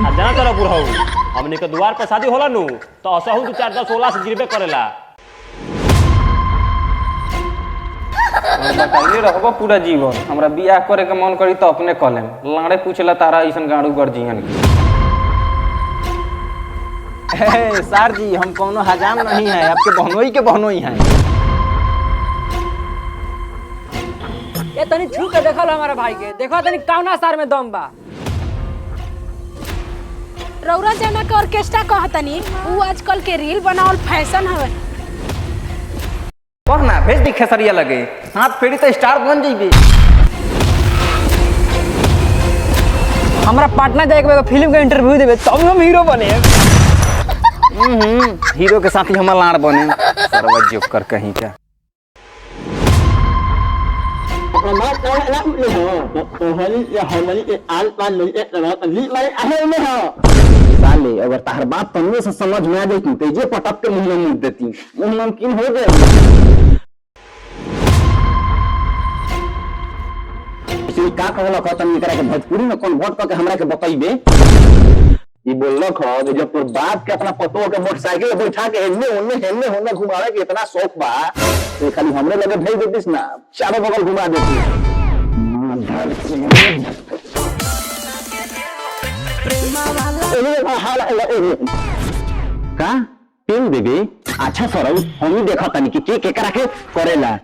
आ जाना तोरा बुढ़ऊ हमने के द्वार पर शादी होला नु तो असहु 2 4 10 16 से गिरबे करेला। बताइए रहबो पूरा जीवन हमरा बियाह करे के मन करी तो अपने कलेम लाड़े पूछला तारा ऐसन गाड़ू गर्जियन की। सर जी हम कोनो हजाम नहीं है, आपके बहनोई के बहनोई हैं। ये तनी छू के देखल हमारा भाई के, देखो तनी कौना सार में दम बा। रौरा जना के ऑर्केस्ट्रा कहतनी उ आजकल के रील बनावल फैशन हवे। और ना भेज दी खेसरिया लगे हाथ फेरी तो स्टार बन जइबे। हमरा पटना जाए के फिल्म का इंटरव्यू देबे तब हम हीरो बने। हीरो के साथ ही हम लाड़ बने सरवा जोकर कहीं का। साले अगर तार बात तन्ने से समझ में आ जाती तो जे पटक के मुंह में मुद देती, मुंह नमकीन हो गए। इसलिए का कहला कहतन निकरा के भोजपुरी में कौन वोट करके हमरा के बताइबे। ई बोललक ह जे जब तोर बाप के अपना पतो के मोटरसाइकिल पे बैठा के हेन्ने होने घुमावे के इतना शौक बा तो खाली हमरे लगे भेज देतिस ना, चारों बगल घुमा देती। का पेन देबे अच्छा सरऊ हम देखा तनी कि के केकरा के करेला।